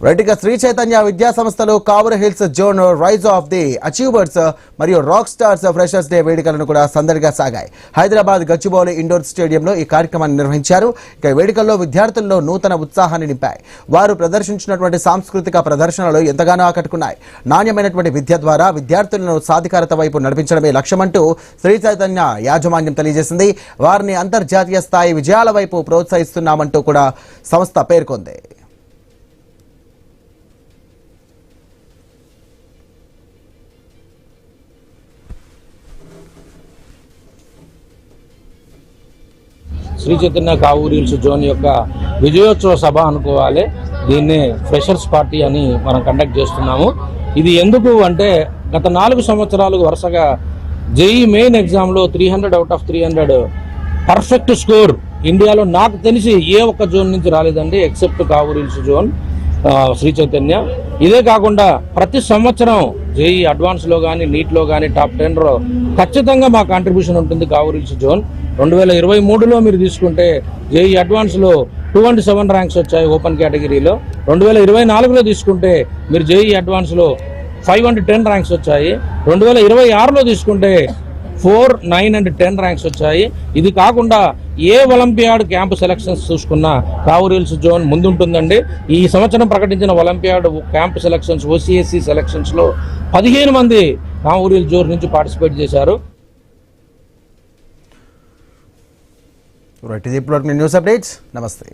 రైట్గా శ్రీ చైతన్య విద్యా సంస్థలో Kavuru hills zone rise of the achievers మరియు rock stars freshers day వేడుకలను కూడా సందడిగా సాగాయి. హైదరాబాద్ గచ్చిబౌలి ఇండోర్ స్టేడియంలో ఈ కార్యక్రమాన్ని నిర్వహించారు. ఇక వేడుకల్లో విద్యార్థుల్లో నూతన ఉత్సాహాన్ని నింపాయి. వారు ప్రదర్శించినటువంటి సాంస్కృతిక ప్రదర్శనలు ఎంతగానో ఆకట్టుకున్నాయి. నాణ్యమైనటువంటి విద్య ద్వారా విద్యార్థులను సాధికారత వైపు నడిపించడమే లక్ష్యమంటూ శ్రీ చైతన్య యాజమాన్యం తెలియజేసింది. వారిని అంతర్జాతీయ స్థాయి విజయాల వైపు ప్రోత్సహిస్తున్నామంటూ కూడా సంస్థ పేర్కొంది. శ్రీ చైతన్య కావూరు హిల్స్ జోన్ యొక్క విజయోత్సవ సభ అనుకోవాలి. దీన్ని ఫ్రెషర్స్ పార్టీ అని మనం కండక్ట్ చేస్తున్నాము. ఇది ఎందుకు అంటే గత 4 సంవత్సరాలు వరుసగా జేఈ మెయిన్ ఎగ్జామ్లో 300 అవుట్ ఆఫ్ 300 పర్ఫెక్ట్ స్కోర్ ఇండియాలో నాకు తెలిసి ఏ ఒక్క జోన్ నుంచి రాలేదండి, except Kavuru hills zone Sri Chaitanya. ఇదే కాకుండా ప్రతి సంవత్సరం జేఈ అడ్వాన్స్లో కానీ నీట్లో కానీ టాప్ 10లో ఖచ్చితంగా మా కాంట్రిబ్యూషన్ ఉంటుంది. కావూరు హిల్స్ జోన్ 2023లో మీరు తీసుకుంటే జేఈ అడ్వాన్స్లో 207 ర్యాంక్స్ వచ్చాయి ఓపెన్ కేటగిరీలో. 2024లో తీసుకుంటే మీరు జేఈ అడ్వాన్స్లో 510 ర్యాంక్స్ వచ్చాయి. 2026లో తీసుకుంటే 4, 9 and 10 ర్యాంక్స్ వచ్చాయి. ఇది కాకుండా ఏ ఒలింపియాడ్ క్యాంప్ సెలక్షన్స్ చూసుకున్నా కావూరు హిల్స్ జోన్ ముందుంటుందండి. ఈ సంవత్సరం ప్రకటించిన ఒలింపియాడ్ క్యాంప్ సెలక్షన్స్ ఓసీఎస్సీ సెలక్షన్స్లో 15 మంది కావూరు హిల్స్ జోన్ నుంచి పార్టిసిపేట్ చేశారు. News updates. నమస్తే.